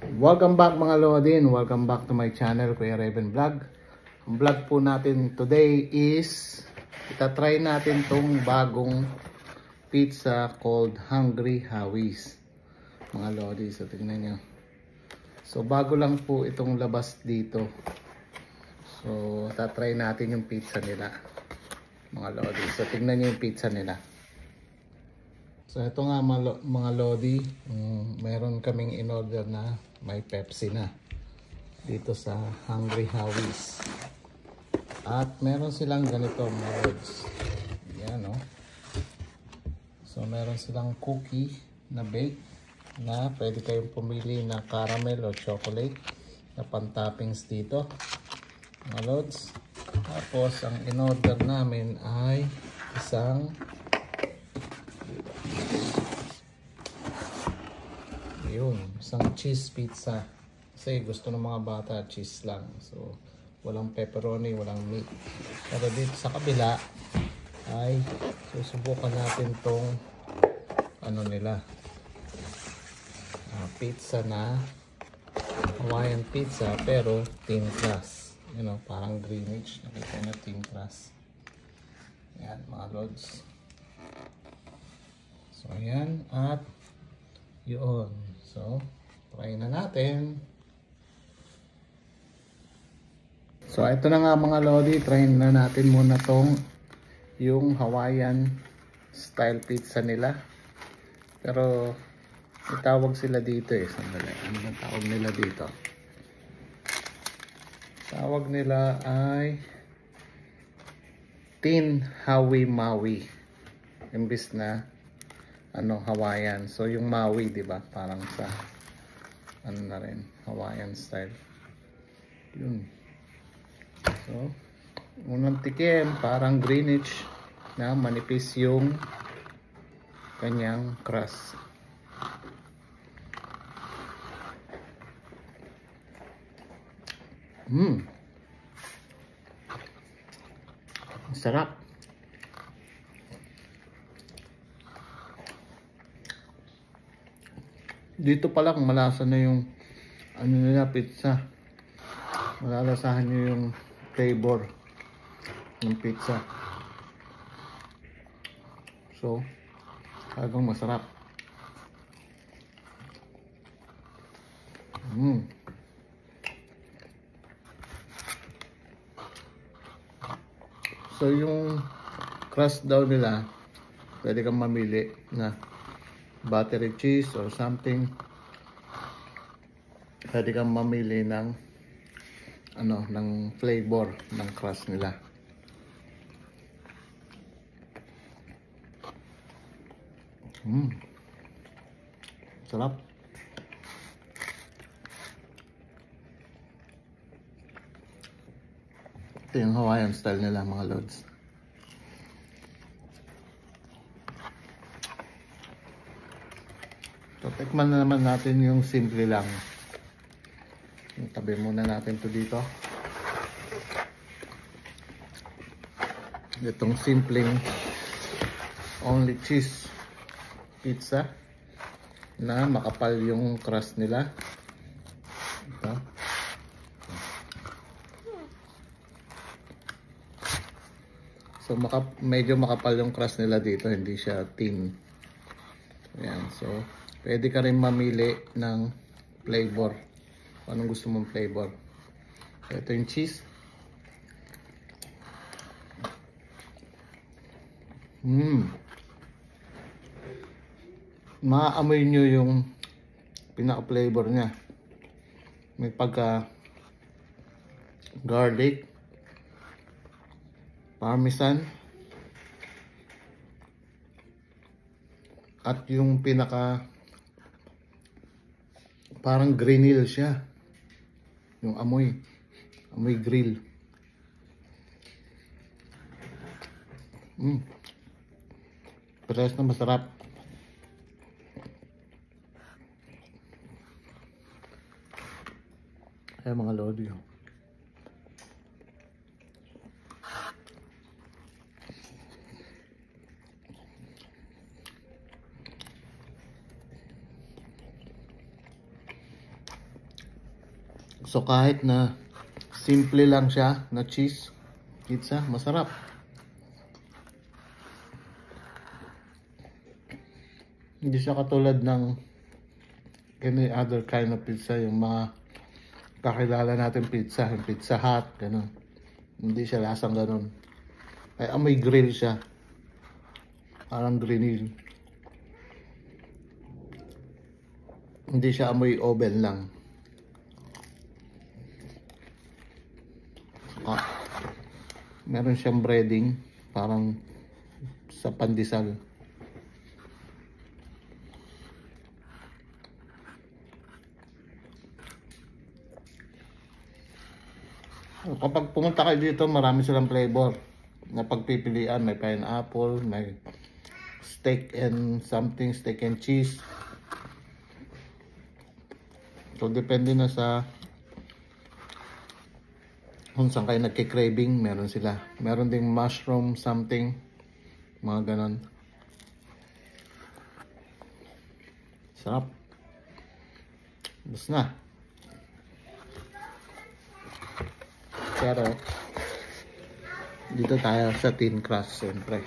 Welcome back mga Lodin, welcome back to my channel, Kuya Raven Vlog. Ang vlog po natin today is itatry natin tong bagong pizza called Hungry Howie's mga Lodi. So tingnan nyo, so bago lang po itong labas dito, so itatry natin yung pizza nila mga Lodi. So tingnan nyo yung pizza nila. So ito nga mga Lodi, meron kaming in-order na may Pepsi na dito sa Hungry Howie's. At meron silang ganito mga Lods. Yan o. So meron silang cookie na bake na pwede kayong pumili na caramel o chocolate na pan-toppings dito mga Lods. Tapos ang in-order namin ay isang isang cheese pizza kasi gusto ng mga bata cheese lang, so walang pepperoni, walang meat. Pero dito sa kabila ay susubukan natin tong ano nila, pizza na Hawaiian pizza pero thin crust, parang Greenwich, nakita na thin crust. Yan mga Lods. So ayan, at yun. So, try na natin. So, ito na nga mga Lodi. Try na natin muna tong yung Hawaiian style pizza nila. Pero, itawag sila dito eh. Sandali. Ano ang tawag nila dito? Tawag nila ay Thin Hawi Maui. Imbis na Hawaiian. So yung Maui, 'di ba? Parang sa na rin, Hawaiian style. Yun. So, unang tikim, parang Greenwich na manipis yung kanyang crust. Sarap. Dito pa lang malasa na yung nila pizza. Malalasahan nyo yung flavor ng pizza. So, talagang masarap. So, yung crust daw nila, pwede kang mamili na buttery cheese or something. Pwede kang mamili ng ng flavor ng crust nila. Sarap. Ito yung Hawaiian style nila mga Lods. So, tikman na naman natin yung simple lang. Tabi muna natin to dito. Itong simpleng only cheese pizza na makapal yung crust nila. Ito. So, medyo makapal yung crust nila dito. Hindi siya thin. Ayan. So, pwede ka rin mamili ng flavor. Anong gusto mong flavor. Ito yung cheese. Maamoy nyo yung pinaka-flavor niya. May pagka garlic, parmesan, at yung pinaka parang grill siya. Yung amoy grill. Parehas na masarap. Ay mga Lodi. So kahit na simple lang siya na cheese pizza, masarap. Hindi siya katulad ng any other kind of pizza, yung mga kakilala natin pizza, yung Pizza Hut, ganun. Hindi siya lasang ganun. Ay amoy grill siya. Parang grill. Hindi siya amoy oven lang. Meron siyang breading, parang sa pandesal. Kapag pumunta kayo dito, marami silang flavor na pagpipilian. May pineapple, may steak and something, steak and cheese. So depende na sa kung saan kayo nagki-craving, meron sila. Meron ding mushroom something, mga ganon. Sarap. Bus na. Pero dito tayo sa thin crust siyempre.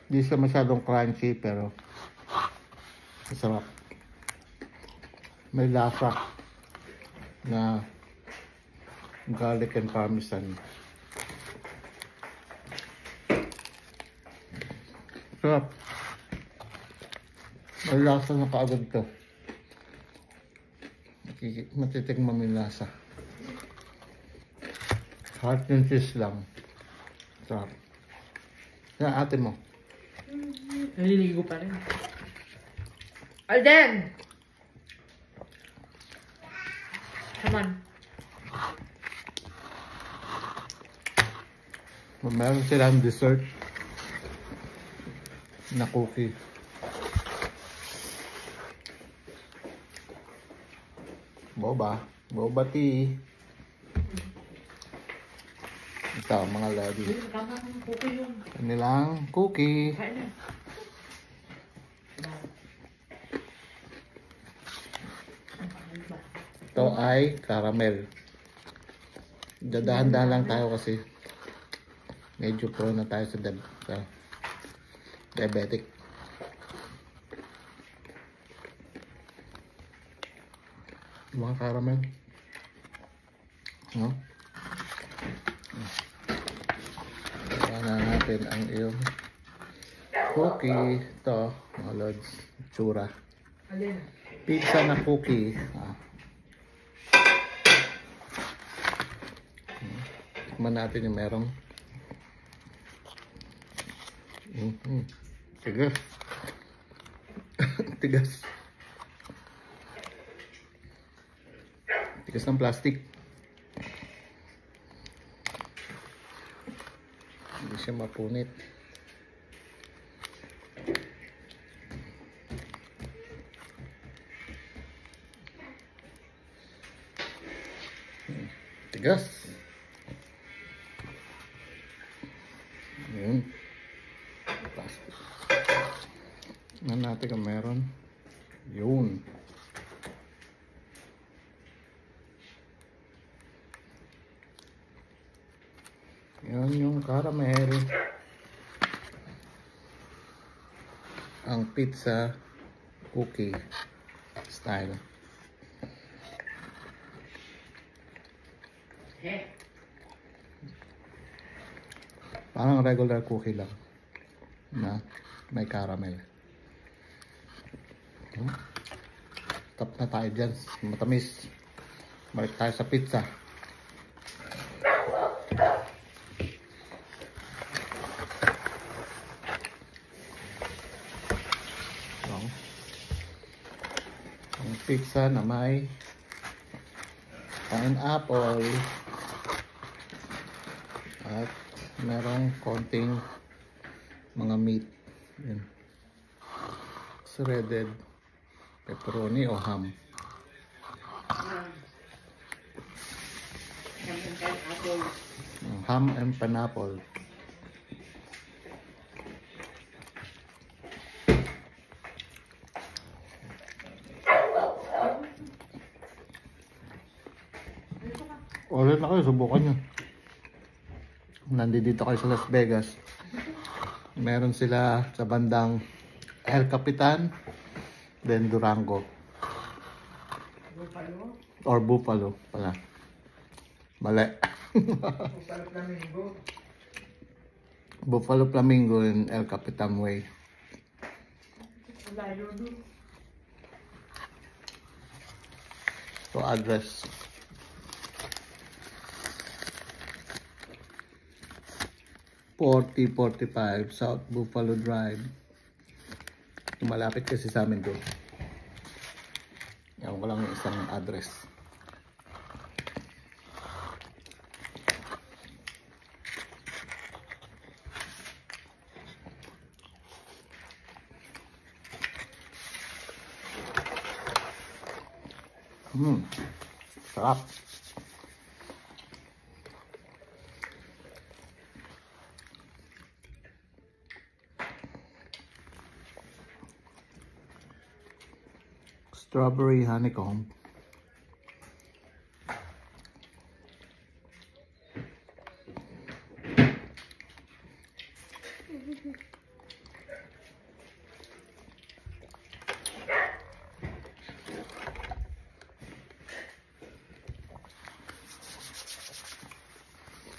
Hindi siya masyadong crunchy pero masarap. May lasa na garlic and parmesan. Sarap. May lasa na kaagad to. Matitikman mo yung lasa. Heart and cheese lang. Sarap. Yan ate mo. Naliligo pa rin. Alden! Come on. Meron silang dessert na cookie. Boba tea. Ito mga lodi. Kanilang cookie. Ito ay caramel. Dadahan-dahan lang tayo kasi medyo prone na tayo sa diabetic. Mga caramel. No? Kaya na natin ang iyong cookie. Ito, mga lods. Tsura. Pizza na cookie. Tikman natin yung merong tigas. Tigas. Tigas ng plastic. Hindi siya mapunit. Tigas. Yun. Plastic. Tignan natin kung meron. Yun. Yan yung caramel. Ang pizza cookie style. Parang regular cookie lang na may caramel. Tap na tayo dyan. Matamis. Balik tayo sa pizza. Ang pizza na may pineapple at merong konting mga meat. Yan. Shredded pepperoni o ham. and apple. Ham and pineapple. Ulit na kayo, subukan nyo. Nandito kayo sa Las Vegas. Meron sila sa bandang El Capitan, then Durango. Buffalo. Or Buffalo pala. Mali. Buffalo Flamingo. Buffalo Flamingo in El Capitan Way. Layo doon. So address. (4045) South Buffalo Drive. Malapit kasi sa amin doon. Yan ko lang yung isang address. Sarap. Strawberry honeycomb.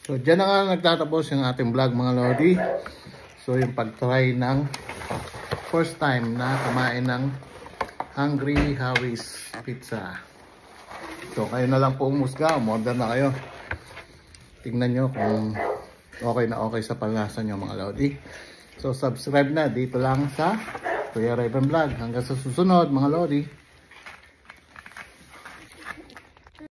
So, dyan na nga nagtatapos yung ating vlog mga lodi. So, yung pag-try ng first time na kumain ng Hungry Howie's Pizza. So, kayo na lang po umusga. Umorder na kayo. Tingnan nyo kung okay na okay sa panlasa nyo mga lodi. So, subscribe na dito lang sa Kuya Raven Vlog. Hanggang sa susunod mga lodi.